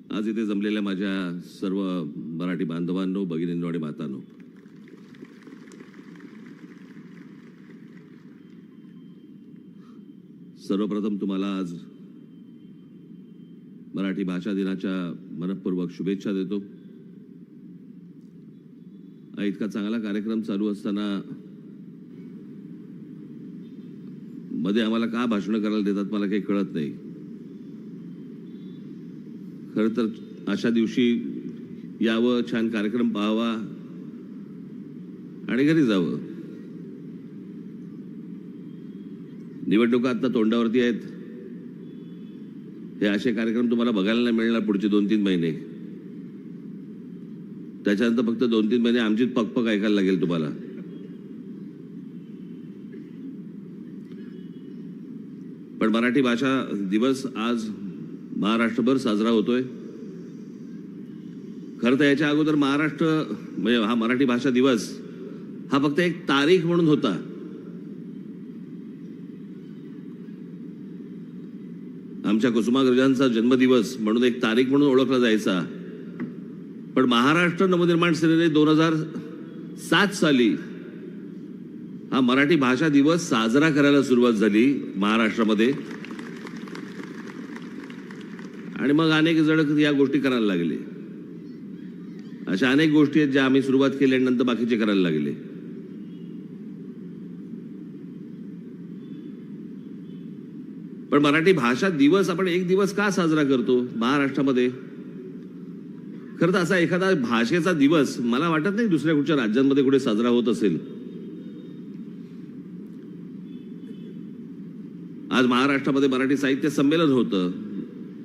आज इथे जमलेल्या माझ्या सर्व मराठी बांधवांनो, भगिनींनो आणि मातांनो, सर्वप्रथम तुम्हाला आज मराठी भाषा दिनाच्या मनपूर्वक शुभेच्छा देतो। इतका चांगला कार्यक्रम चालू असताना मध्ये आम्हाला का भाषण करायला देतात मला काही कळत नाही। खरं तर अशा दिवशी यावं, छान कार्यक्रम पाहावा आणि घरी जावं। निवडणुका आता तोंडावरती आहेत। हे असे कार्यक्रम तुम्हाला बघायला नाही मिळणार पुढचे 2-3 महिने। त्याच्यानंतर फक्त 2-3 महिने आमचीच पकपक ऐकायला लागेल तुम्हाला। पण मराठी भाषा दिवस आज महाराष्ट्रभर साजरा होतोय। खरं तर याच्या अगोदर महाराष्ट्र म्हणजे हा मराठी भाषा दिवस हा फक्त एक तारीख म्हणून होता। आमच्या कुसुमाग्रजांचा जन्मदिवस म्हणून एक तारीख म्हणून ओळखला जायचा। पण महाराष्ट्र नवनिर्माण सेनेने 2007 साली हा मराठी भाषा दिवस साजरा करायला सुरुवात झाली महाराष्ट्रामध्ये। आणि मग अनेक जण या गोष्टी करायला लागले। अशा अनेक गोष्टी आहेत ज्या आम्ही सुरुवात केली आणि नंतर बाकीचे करायला लागले। पण मराठी भाषा दिवस आपण एक दिवस का साजरा करतो महाराष्ट्रामध्ये? खरं तर असा एखादा भाषेचा दिवस मला वाटत नाही दुसऱ्या कुठच्या राज्यांमध्ये कुठे साजरा होत असेल। आज महाराष्ट्रामध्ये मराठी साहित्य संमेलन होतं।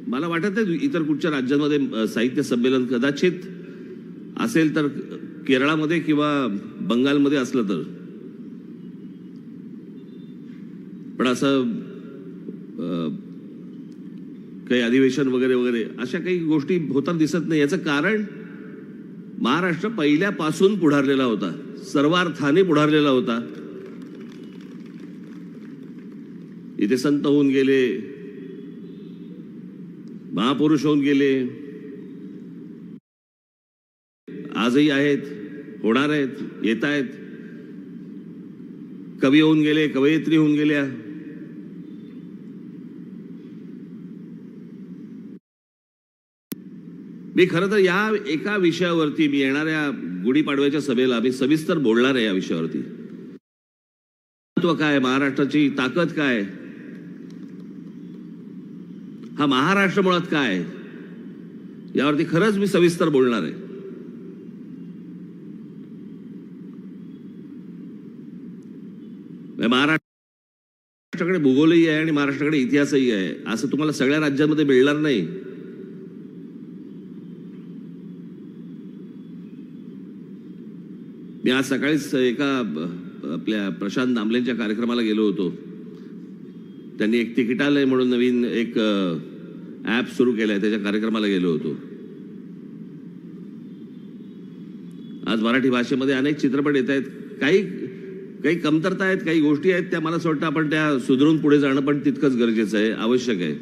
मला वाटत नाही इतर कुठच्या राज्यांमध्ये साहित्य संमेलन कदाचित असेल तर केरळामध्ये किंवा बंगालमध्ये असलं तर। पण असं काही अधिवेशन वगैरे वगैरे अशा काही गोष्टी होताना दिसत नाही। याचं कारण महाराष्ट्र पहिल्यापासून पुढारलेला होता, सर्वार्थाने पुढारलेला होता। इथे संत होऊन गेले, महापुरुष होऊन गेले, आजही आहेत, होणार आहेत, येत आहेत। कवी होऊन गेले, कवयित्री होऊन गेल्या। मी खरं तर या एका विषयावरती मी येणाऱ्या गुढीपाडव्याच्या सभेला मी सविस्तर बोलणार आहे। या विषयावरती महत्त्व काय, महाराष्ट्राची ताकद काय, हा महाराष्ट्र मुळात काय, यावरती खरंच मी सविस्तर बोलणार आहे। महाराष्ट्राकडे भूगोलही आहे आणि महाराष्ट्राकडे इतिहासही आहे, असं तुम्हाला सगळ्या राज्यांमध्ये मिळणार नाही। मी आज सकाळीच एका आपल्या प्रशांत दामलेंच्या कार्यक्रमाला गेलो होतो। त्यांनी एक तिकिटालय म्हणून नवीन एक ॲप सुरू केलंय, त्याच्या कार्यक्रमाला गेलो होतो। आज मराठी भाषेमध्ये अनेक चित्रपट येत आहेत। काही कमतरता आहेत, काही गोष्टी आहेत, त्या मला असं वाटतं आपण त्या सुधारून पुढे जाणं पण तितकंच गरजेचं आहे, आवश्यक आहे।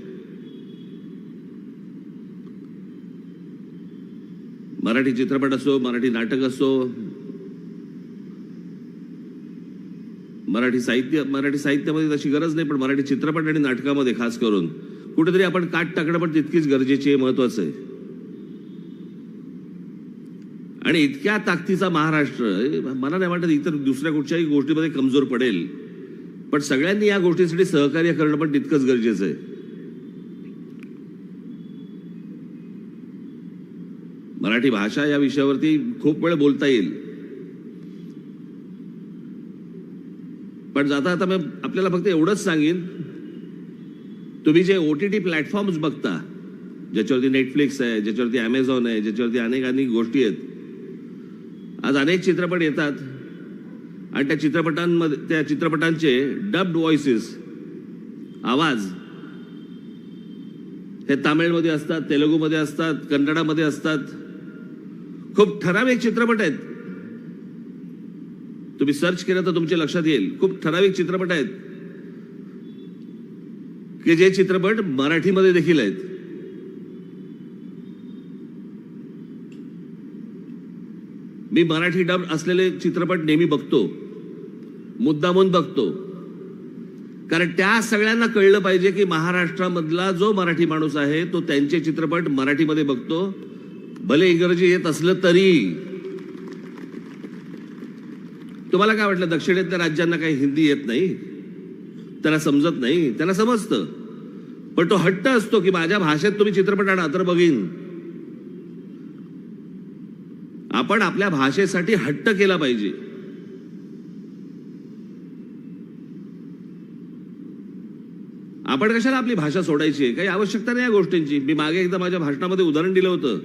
मराठी चित्रपट असो, मराठी नाटक असो, मराठी साहित्यामध्ये तशी गरज नाही, पण मराठी चित्रपट आणि नाटकामध्ये खास करून कुठेतरी आपण काट टाकणं पण तितकीच गरजेची आहे, महत्वाचं आहे। आणि इतक्या ताकदीचा महाराष्ट्र मला नाही वाटत इतर दुसऱ्या कुठच्याही गोष्टीमध्ये कमजोर पडेल, पण सगळ्यांनी या गोष्टीसाठी सहकार्य करणं पण तितकंच गरजेचं आहे। मराठी भाषा या विषयावरती खूप वेळ बोलता येईल, पण जाता आता मी आपल्याला फक्त एवढंच सांगेन, तुम्ही जे OTT प्लॅटफॉर्म्स बघता, ज्याच्यावरती नेटफ्लिक्स आहे, ज्याच्यावरती अमेझॉन आहे, ज्याच्यावरती अनेक गोष्टी आहेत, आज अनेक चित्रपट येतात आणि त्या चित्रपटांचे डब्ड व्हॉइसेस, आवाज हे तामिळमध्ये असतात, तेलुगूमध्ये असतात, कन्नडामध्ये असतात। खूप ठराविक चित्रपट आहेत, तुम्ही सर्च केलं तर तुमच्या लक्षात येईल। खूप ठराविक चित्रपट आहेत की जे चित्रपट मराठीमध्ये देखील आहेत। मी मराठी डब असलेले चित्रपट नेहमी बघतो, मुद्दामून बघतो, कारण त्या सगळ्यांना कळलं पाहिजे की महाराष्ट्रामधला जो मराठी माणूस आहे तो त्यांचे चित्रपट मराठीमध्ये बघतो, भले इंग्रजी येत असलं तरी. तुम्हाला काय वाटलं दक्षिणेतल्या राज्यांना काही हिंदी येत नाही, त्यांना समजत नाही? त्यांना समजतं, पण तो हट्ट असतो की माझ्या भाषेत तुम्ही चित्रपट आणा तर बघीन. आपण आपल्या भाषेसाठी हट्ट केला पाहिजे. आपण कशाला आपली भाषा सोडायची आहे? काही आवश्यकता नाही या गोष्टींची. मी मागे एकदा माझ्या भाषणामध्ये उदाहरण दिलं होतं.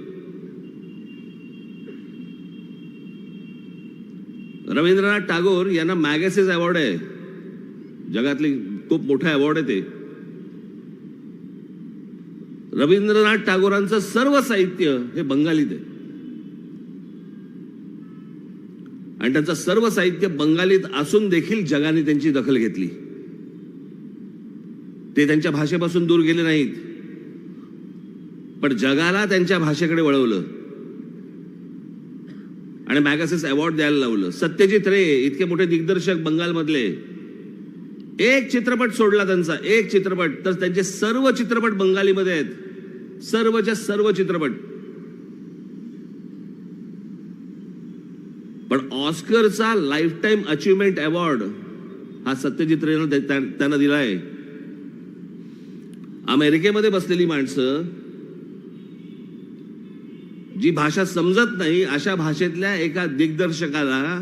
रवींद्रनाथ टागोर यांना मॅगसेस अवॉर्ड आहे, जगातली खूप मोठा अवॉर्ड आहे ते. रवींद्रनाथ टागोरांचं सर्व साहित्य हे बंगालीत आहे आणि त्यांचं सर्व साहित्य बंगालीत असून देखील जगाने त्यांची दखल घेतली. ते त्यांच्या भाषेपासून दूर गेले नाहीत, पण जगाला त्यांच्या भाषेकडे वळवलं आणि मॅगसेस अवॉर्ड द्यायला लावलं. सत्यजित रे इतके मोठे दिग्दर्शक बंगालमधले, एक चित्रपट सोडला त्यांचा, एक चित्रपट, तर त्यांचे सर्व चित्रपट बंगालीमध्ये आहेत, सर्वच्या सर्व चित्रपट. पण ऑस्करचा लाईफ टाईम अचीवमेंट अवॉर्ड हा सत्यजित रेनं त्यांना दिलाय. अमेरिकेमध्ये बसलेली माणसं जी भाषा समजत नाही अशा भाषेतल्या एका दिग्दर्शकाला,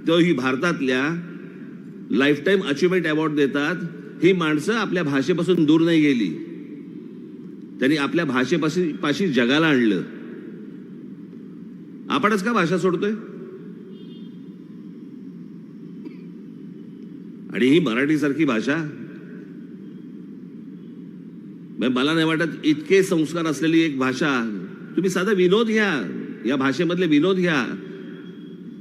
तोही भारतातल्या, लाईफ टाईम अचीवमेंट अवॉर्ड देतात. ही माणसं आपल्या भाषेपासून दूर नाही गेली, त्यांनी आपल्या भाषेपाशी जगाला आणलं. आपणच का भाषा सोडतोय? आणि ही मराठीसारखी भाषा, मला नाही वाटत इतके संस्कार असलेली एक भाषा. तुम्ही साधा विनोद घ्या, या भाषेमधले विनोद घ्या,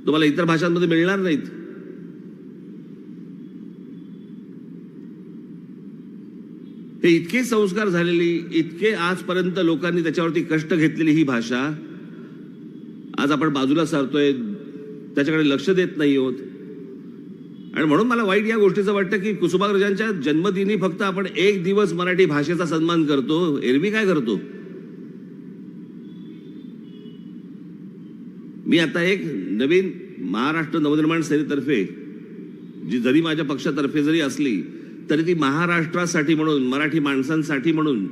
तुम्हाला इतर भाषांमध्ये मिळणार नाहीत. हे इतके संस्कार झालेली, इतके आजपर्यंत लोकांनी त्याच्यावरती कष्ट घेतलेली ही भाषा आज आपण बाजूला सारतोय, त्याच्याकडे लक्ष देत नाही आहोत. आणि म्हणून मला वाईट या गोष्टीचं वाटतं की कुसुमाग्रजांच्या जन्मदिनी फक्त आपण एक दिवस मराठी भाषेचा सन्मान करतो, एरवी काय करतो? मी आता एक नवीन महाराष्ट्र नवनिर्माण सेनेतर्फे, जी जरी माझ्या पक्षातर्फे जरी असली तरी ती महाराष्ट्रासाठी म्हणून, मराठी माणसांसाठी म्हणून,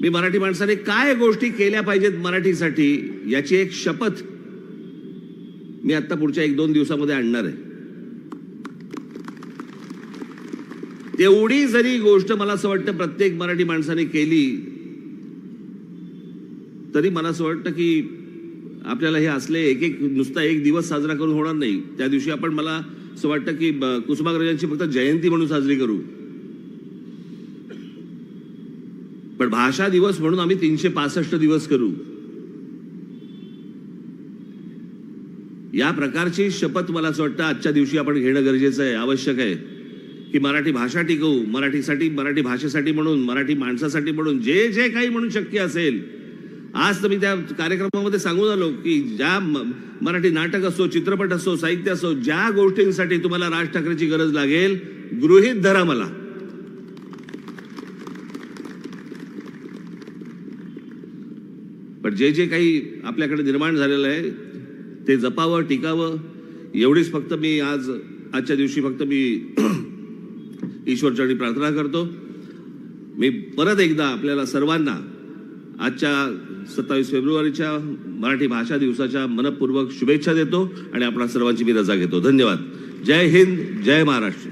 मी मराठी माणसाने काय गोष्टी केल्या पाहिजेत मराठीसाठी याची एक शपथ मी आता पुढच्या 1-2 दिवसामध्ये आणणार आहे. तेवढी जरी गोष्ट मला असं वाटतं प्रत्येक मराठी माणसाने केली तरी मला असं वाटतं की आपल्याला हे असले एक नुसता एक दिवस साजरा करून होणार नाही. त्या दिवशी आपण, मला असं वाटतं की कुसुमाग्रजांची फक्त जयंती म्हणून साजरी करू, पण भाषा दिवस म्हणून आम्ही 365 दिवस करू. या प्रकारची शपथ मला असं वाटतं आजच्या दिवशी आपण घेणं गरजेचं आहे, आवश्यक आहे की मराठी भाषा टिकवू, मराठीसाठी, मराठी भाषेसाठी म्हणून, मराठी माणसासाठी म्हणून जे जे काही म्हणून शक्य असेल. आज तर मी त्या कार्यक्रमामध्ये सांगून आलो की ज्या मराठी नाटक असो, चित्रपट असो, साहित्य असो, ज्या गोष्टींसाठी तुम्हाला राज ठाकरेची गरज लागेल, गृहीत धरा मला. पण जे जे काही आपल्याकडे निर्माण झालेलं आहे ते जपावं, टिकावं, एवढीच फक्त मी आजच्या दिवशी फक्त मी ईश्वरचरणी प्रार्थना करतो. मी परत एकदा आपल्याला सर्वांना आजच्या 27 फेब्रुवारीच्या मराठी भाषा दिवसाच्या मनपूर्वक शुभेच्छा देतो आणि आपणा सर्वांची मी रजा घेतो. धन्यवाद. जय हिंद, जय महाराष्ट्र.